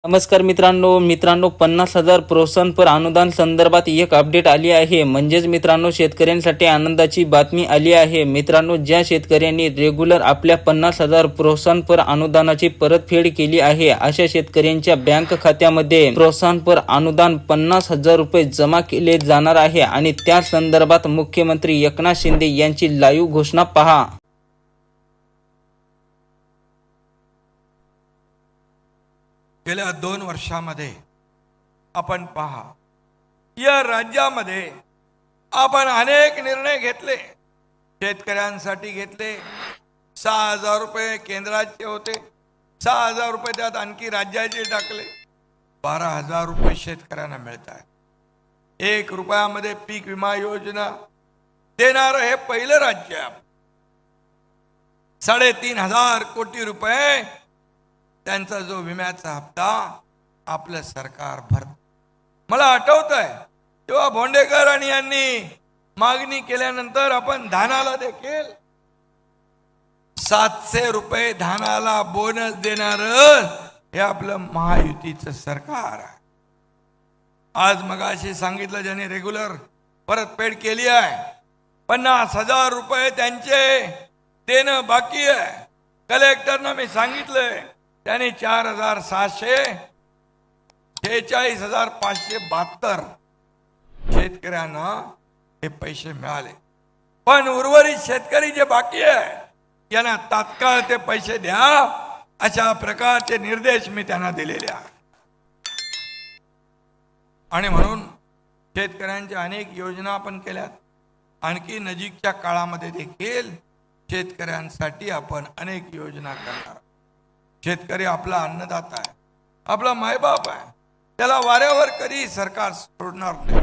नमस्कार मित्रांनो 50,000 प्रोत्साहनपर अनुदान संदर्भात एक अपडेट आली आहे। म्हणजेच मित्रांनो शेतकऱ्यांसाठी आनंदाची बातमी आली आहे। मित्रांनो ज्या शेतकऱ्यांनी रेग्युलर आपल्या 50,000 प्रोत्साहनपर अनुदानाची परतफेड केली आहे अशा शेतकऱ्यांच्या बँक खात्यामध्ये प्रोत्साहनपर अनुदान 50,000 रुपये जमा केले जाणार आहे आणि त्या संदर्भात मुख्यमंत्री एकनाथ शिंदे यांची लाईव्ह घोषणा पहा। गेल्या 2 वर्षामध्ये आपण पहा या राज्यामध्ये आपण अनेक निर्णय घेतले, शेतकऱ्यांसाठी घेतले। 6,000 रुपये केंद्राचे होते, 6,000 रुपये त्यात आणखी राज्याचे टाकले, 12,000 रुपये शेतकऱ्यांना मिळत आहे। 1 रुपयामध्ये पीक विमा योजना देणारं हे पहिलं राज्य आहे। 3,500 कोटी रुपये त्यांचा जो विम्याचा हप्ता आपलं सरकार भरत। मला आठवतंय तेव्हा भोंडेकर आणि यांनी मागणी केल्यानंतर आपण धानाला देखील 700 रुपये धानाला बोनस देणार हे आपलं महायुतीचं सरकार आहे। आज मगाशी सांगितलं ज्यांनी रेग्युलर परतफेड केली आहे 50,000 रुपये त्यांचे देणं बाकी आहे। कलेक्टरना मी सांगितलंय त्याने 4,700 46,572 शेतकऱ्यांना हे पैसे मिळाले। पण उर्वरित शेतकरी जे बाकी आहे यांना तात्काळ ते पैसे द्या अशा प्रकारचे निर्देश मी त्यांना दिलेले आहेत। आणि म्हणून शेतकऱ्यांच्या अनेक योजना आपण केल्यात। आणखी नजीकच्या काळामध्ये देखील शेतकऱ्यांसाठी आपण अनेक योजना करणार। शेतकरी आपला अन्नदाता आहे, आपला मायबाप आहे, त्याला वाऱ्यावर कधी सरकार सोडणार नाही।